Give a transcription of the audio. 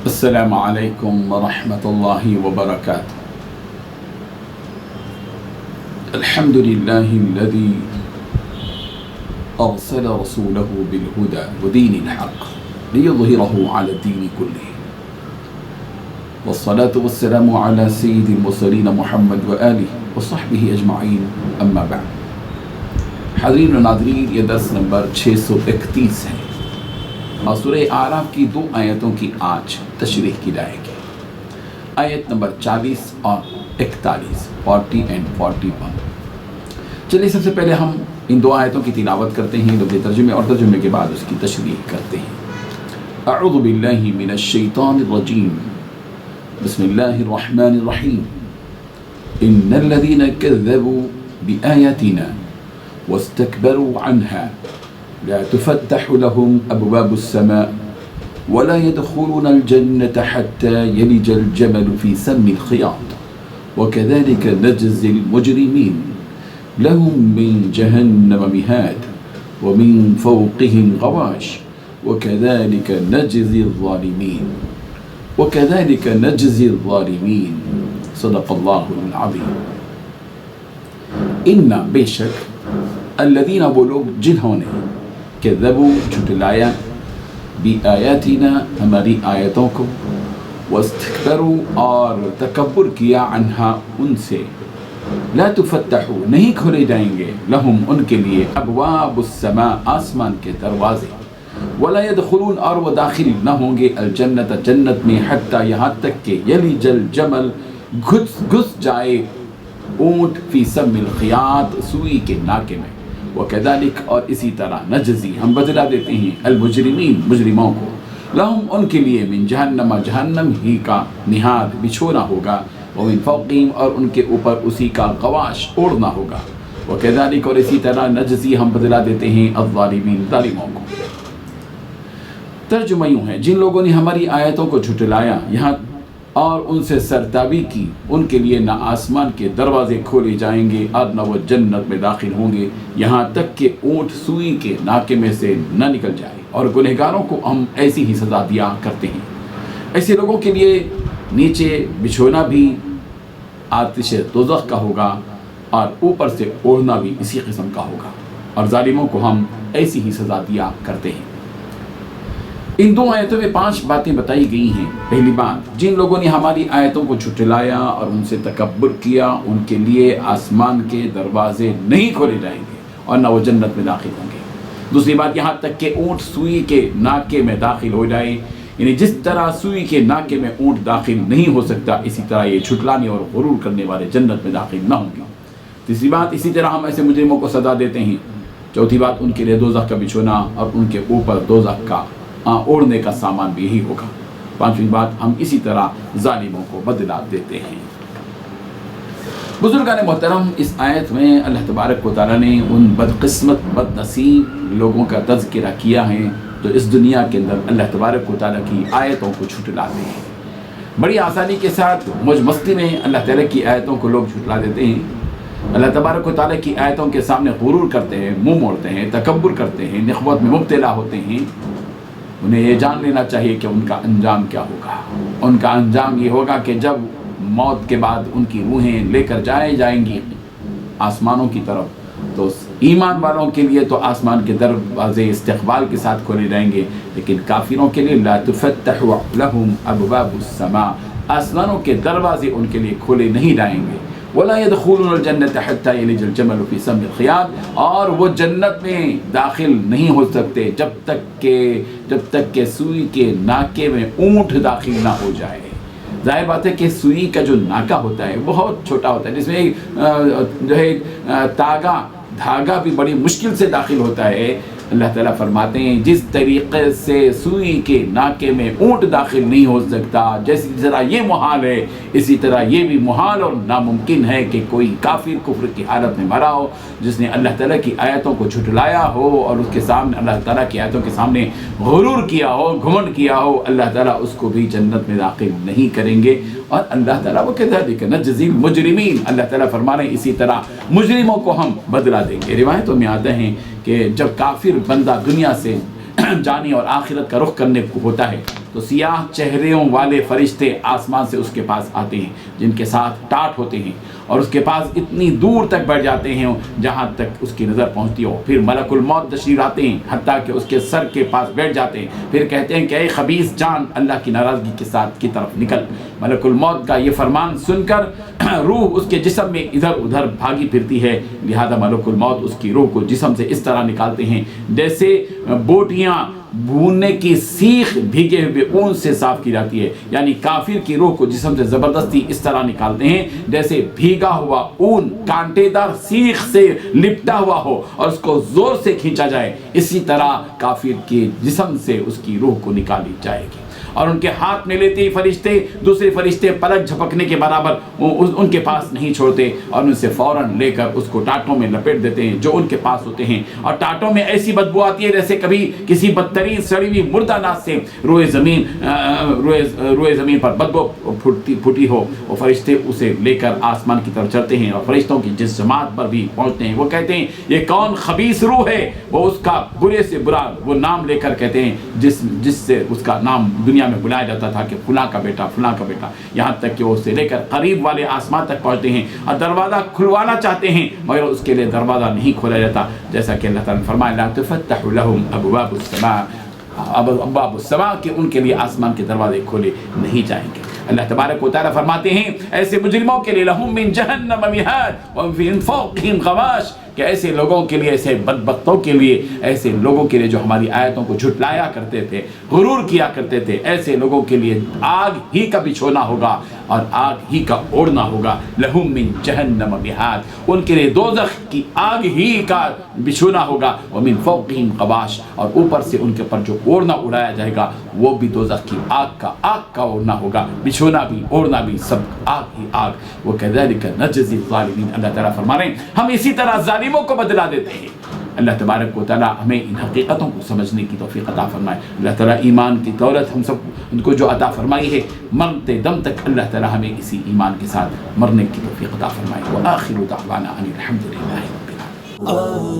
السلام عليكم ورحمة الله وبركاته. الحمد لله الذي أرسل رسوله بالهدى ودين الحق ليظهره على الدين كله، والصلاة والسلام على سيد المرسلين محمد وآله وصحبه أجمعين، أما بعد. حاضرین و ناظرین، یہ درس نمبر 631 ہے اور سورہ اعراف کی 2 آیتوں کی آج تشریح کی جائے گی. آیت نمبر 40 اور 41، 40 and 41. چلیے سب سے پہلے ہم ان 2 آیتوں کی تلاوت کرتے ہیں، لفظ ترجمے اور ترجمے کے بعد اس کی تشریح کرتے ہیں. اعوذ باللہ من الشیطان الرجیم، بسم اللہ الرحمن الرحیم. ان الذین کذبوا بآیاتنا واستكبروا عنها لا تفتح لهم أبواب السماء ولا يدخلون الجنة حتى يلج الجمل في سم الخياط وكذلك نجزي المجرمين لهم من جهنم مهاد ومن فوقهم غواش وكذلك نجزي الظالمين صدق الله العظيم. ان بے شک الذین وہ لوگ جنہوں نے کذبوا جھٹلایا بآیاتنا ہماری آیتوں کو، واستکبروا اور تکبر کیا عنہا ان سے، لا تفتح نہیں کھولے جائیں گے لہم ان کے لیے ابواب السماء آسمان کے دروازے، ولا يدخلون اور وہ داخل نہ ہوں گے الجنت جنت میں، حتی یہاں تک کہ یلج الجمل گھس جائے اونٹ فی سم الخیاط سوئی کے ناکے میں، وکذالک اور اسی طرح نجزی ہم بدلہ دیتے ہیں المجرمین مجرموں کو، لہم ان کے لیے من جہنم جہنم ہی کا نہاد بچھونا ہوگا، ومن فوقہم اور ان کے اوپر اسی کا غواش اوڑھنا ہوگا، وکذالک اور اسی طرح نجزی ہم بدلہ دیتے ہیں الظالمین ظالموں کو. ترجمہ یوں ہے، جن لوگوں نے ہماری آیتوں کو جھٹلایا یہاں اور ان سے سرتابی کی، ان کے لیے نہ آسمان کے دروازے کھولے جائیں گے اور نہ وہ جنت میں داخل ہوں گے یہاں تک کہ اونٹ سوئی کے ناکے میں سے نہ نکل جائے، اور گنہگاروں کو ہم ایسی ہی سزا دیا کرتے ہیں. ایسے لوگوں کے لیے نیچے بچھونا بھی آتش دوزخ کا ہوگا اور اوپر سے اوڑھنا بھی اسی قسم کا ہوگا، اور ظالموں کو ہم ایسی ہی سزا دیا کرتے ہیں. ان 2 آیتوں میں 5 باتیں بتائی گئی ہیں. پہلی بات، جن لوگوں نے ہماری آیتوں کو جھٹلایا اور ان سے تکبر کیا ان کے لیے آسمان کے دروازے نہیں کھولے جائیں گے اور نہ وہ جنت میں داخل ہوں گے. دوسری بات، یہاں تک کہ اونٹ سوئی کے ناکے میں داخل ہو جائے، یعنی جس طرح سوئی کے ناکے میں اونٹ داخل نہیں ہو سکتا اسی طرح یہ جھٹلانے اور غرور کرنے والے جنت میں داخل نہ ہوں گے. تیسری بات، اسی طرح ہم ایسے مجرموں کو سزا دیتے ہیں. چوتھی بات، ان کے لیے دوزخ کا بچھونا اور ان کے اوپر دوزخ کا اوڑھنے کا سامان بھی یہی ہوگا. پانچویں بات، ہم اسی طرح ظالموں کو بدلہ دیتے ہیں. بزرگان محترم، اس آیت میں اللہ تبارک و تعالیٰ نے ان بدقسمت بد نصیب لوگوں کا تذکرہ کیا ہے جو اس دنیا کے اندر اللہ تبارک و تعالیٰ کی آیتوں کو جھٹلاتے ہیں. بڑی آسانی کے ساتھ موج مستی میں اللہ تعالیٰ کی آیتوں کو لوگ جھٹلا دیتے ہیں. اللہ تبارک و تعالیٰ کی آیتوں کے سامنے غرور کرتے ہیں، منہ موڑتے ہیں، تکبر کرتے ہیں، نخوت میں مبتلا ہوتے ہیں. انہیں یہ جان لینا چاہیے کہ ان کا انجام کیا ہوگا. ان کا انجام یہ ہوگا کہ جب موت کے بعد ان کی روحیں لے کر جائیں گی آسمانوں کی طرف، تو ایمان والوں کے لیے تو آسمان کے دروازے استقبال کے ساتھ کھولے جائیں گے، لیکن کافروں کے لیے لا تفتح لهم ابواب السماء، آسمانوں کے دروازے ان کے لیے کھولے نہیں جائیں گے. وَلَا يَدْخُلُونَ الْجَنَّةَ حَتَّى يَلِجَ الْجَمَلُ فِي سَمِّ الْخِيَاطِ، اور وہ جنت میں داخل نہیں ہو سکتے جب تک کہ سوئی کے ناکے میں اونٹ داخل نہ ہو جائے. ظاہر بات ہے کہ سوئی کا جو ناکا ہوتا ہے بہت چھوٹا ہوتا ہے، جس میں جو ہے دھاگا بھی بڑی مشکل سے داخل ہوتا ہے. اللہ تعالیٰ فرماتے ہیں جس طریقے سے سوئی کے ناکے میں اونٹ داخل نہیں ہو سکتا، جیسی طرح یہ محال ہے اسی طرح یہ بھی محال اور ناممکن ہے کہ کوئی کافر کفر کی حالت میں مرا ہو جس نے اللہ تعالیٰ کی آیتوں کو جھٹلایا ہو اور اس کے سامنے اللہ تعالیٰ کی آیتوں کے سامنے غرور کیا ہو، گھمنڈ کیا ہو. اللہ تعالیٰ اس کو بھی جنت میں داخل نہیں کریں گے. اور اللہ تعالیٰ وَكَذَلِكَ نَجْزِي الْمُجْرِمِينَ، اللہ تعالیٰ فرما رہے ہیں اسی طرح مجرموں کو ہم بدلہ دیں گے. روایتوں میں آتے ہیں کہ جب کافر بندہ دنیا سے جانے اور آخرت کا رخ کرنے کو ہوتا ہے تو سیاہ چہروں والے فرشتے آسمان سے اس کے پاس آتے ہیں جن کے ساتھ ٹاٹ ہوتے ہیں اور اس کے پاس اتنی دور تک بڑھ جاتے ہیں جہاں تک اس کی نظر پہنچتی ہو. پھر ملک الموت تشریف آتے ہیں حتیٰ کہ اس کے سر کے پاس بیٹھ جاتے ہیں. پھر کہتے ہیں کہ اے خبیث جان اللہ کی ناراضگی کے ساتھ کی طرف نکل. ملک الموت کا یہ فرمان سن کر روح اس کے جسم میں ادھر ادھر بھاگی پھرتی ہے. لہذا ملک الموت اس کی روح کو جسم سے اس طرح نکالتے ہیں جیسے بوٹیاں بھوننے کی سیخ بھیگے ہوئے اون سے صاف کی جاتی ہے. یعنی کافر کی روح کو جسم سے زبردستی اس طرح نکالتے ہیں جیسے بھیگا ہوا اون کانٹے دار سیخ سے لپٹا ہوا ہو اور اس کو زور سے کھینچا جائے. اسی طرح کافر کے جسم سے اس کی روح کو نکالی جائے گی. اور ان کے ہاتھ میں لیتے ہی فرشتے دوسرے فرشتے پلک جھپکنے کے برابر ان کے پاس نہیں چھوڑتے اور ان سے فوراً لے کر اس کو ٹانٹوں میں لپیٹ دیتے ہیں جو ان کے پاس ہوتے ہیں. اور ٹانٹوں میں ایسی بدبو آتی ہے جیسے کبھی کسی بدترین سڑی ہوئی مردہ ناس سے روئے زمین پر بدبو پھوٹی ہو. وہ فرشتے اسے لے کر آسمان کی طرف چلتے ہیں اور فرشتوں کی جس جماعت پر بھی پہنچتے ہیں وہ کہتے ہیں یہ کون خبیث روح ہے. وہ اس کا برے سے برا وہ نام لے کر کہتے ہیں جس سے اس کا نام دنیا میں بلایا جاتا تھا کہ فلاں کا بیٹا فلاں کا بیٹا. یہاں تک کہ وہ اسے لے کر قریب والے آسمان تک پہنچتے ہیں اور دروازہ کھلوانا چاہتے ہیں مگر اس کے لیے دروازہ نہیں کھولا جاتا. جیسا کہ اللہ تعالیٰ نے فرمایا لا تفتح لهم ابواب السماء کہ ان کے لیے آسمان کے دروازے کھولے نہیں جائیں گے. اللہ تبارک و تعالیٰ فرماتے ہیں ایسے مجرموں کے لیے لهم من جہنم مہاد ومن فوقهم غواش کہ ایسے لوگوں کے لیے ایسے بدبختوں کے لیے ایسے لوگوں کے لیے جو ہماری آیتوں کو جھٹلایا کرتے تھے غرور کیا کرتے تھے ایسے لوگوں کے لیے آگ ہی کا بچھونا ہوگا اور آگ ہی کا اوڑھنا ہوگا. لہم من جہنم مہاد ان کے لیے دوزخ کی آگ ہی کا بچھونا ہوگا. ومن فوقہم غواش اور اوپر سے ان کے پر جو اوڑھنا اڑایا جائے گا وہ بھی دوزخ کی آگ کا اوڑھنا ہوگا. بچھونا بھی اوڑھنا بھی سب آگ ہی آگ. وکذالک نجزی الظالمین اللہ تعالیٰ فرما رہے ہیں ہم اسی طرح ظالموں کو بدلا دیتے ہیں. اللہ تبارک و تعالیٰ ہمیں ان حقیقتوں کو سمجھنے کی توفیق عطا فرمائے. اللہ تعالیٰ ایمان کی دولت ہم سب ان کو جو عطا فرمائی ہے مرتے دم تک اللہ تعالیٰ ہمیں اسی ایمان کے ساتھ مرنے کی توفیق عطا فرمائے. وآخر دعوانا ان الحمد للہ رب العالمین.